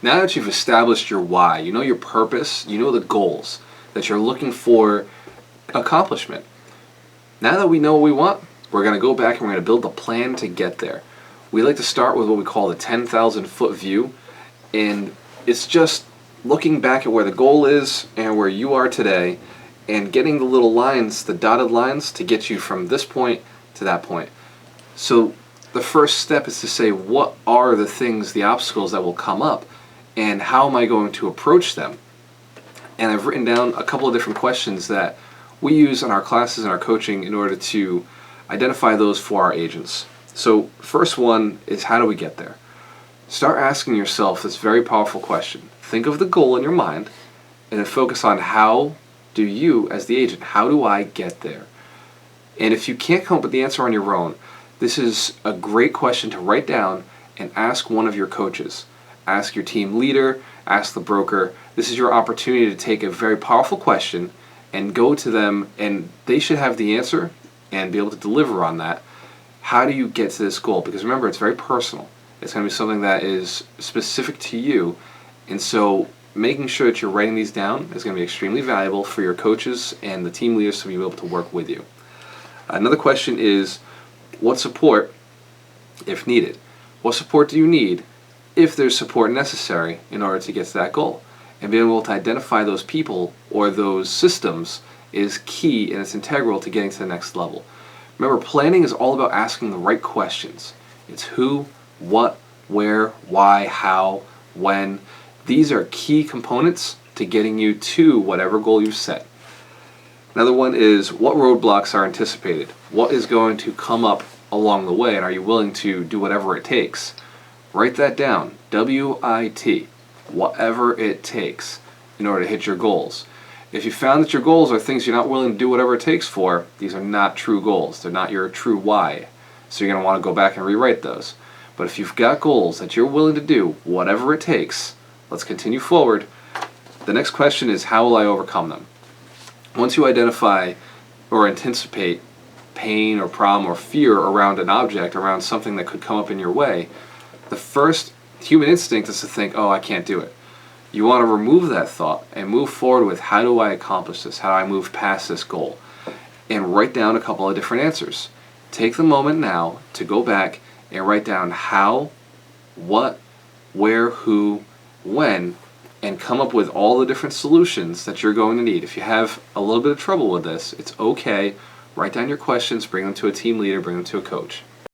Now that you've established your why, you know your purpose, you know the goals that you're looking for accomplishment. Now that we know what we want, we're going to go back and we're going to build a plan to get there. We like to start with what we call the 10,000 foot view, and it's just looking back at where the goal is and where you are today and getting the little lines, the dotted lines, to get you from this point to that point. So the first step is to say, what are the things, the obstacles that will come up, and how am I going to approach them? And I've written down a couple of different questions that we use in our classes and our coaching in order to identify those for our agents. So first one is, how do we get there? Start asking yourself this very powerful question. Think of the goal in your mind and then focus on, how do you, as the agent, how do I get there? And if you can't come up with the answer on your own, this is a great question to write down and ask one of your coaches. Ask your team leader, ask the broker. This is your opportunity to take a very powerful question and go to them, and they should have the answer and be able to deliver on that. How do you get to this goal? Because remember, it's very personal. It's going to be something that is specific to you, and so making sure that you're writing these down is going to be extremely valuable for your coaches and the team leaders to be able to work with you. Another question is, what support if needed? What support do you need if there's support necessary in order to get to that goal? And being able to identify those people or those systems is key, and it's integral to getting to the next level. Remember, planning is all about asking the right questions. It's who, what, where, why, how, when. These are key components to getting you to whatever goal you've set. Another one is, what roadblocks are anticipated? What is going to come up along the way, and are you willing to do whatever it takes? Write that down. WIT. Whatever it takes in order to hit your goals. If you found that your goals are things you're not willing to do whatever it takes for, these are not true goals. They're not your true why. So you're going to want to go back and rewrite those. But if you've got goals that you're willing to do whatever it takes, let's continue forward. The next question is, how will I overcome them? Once you identify or anticipate pain or problem or fear around an object, around something that could come up in your way, the first human instinct is to think, oh, I can't do it. You want to remove that thought and move forward with, how do I accomplish this? How do I move past this goal? And write down a couple of different answers. Take the moment now to go back and write down how, what, where, who, when, and come up with all the different solutions that you're going to need. If you have a little bit of trouble with this, it's okay. Write down your questions, bring them to a team leader, bring them to a coach.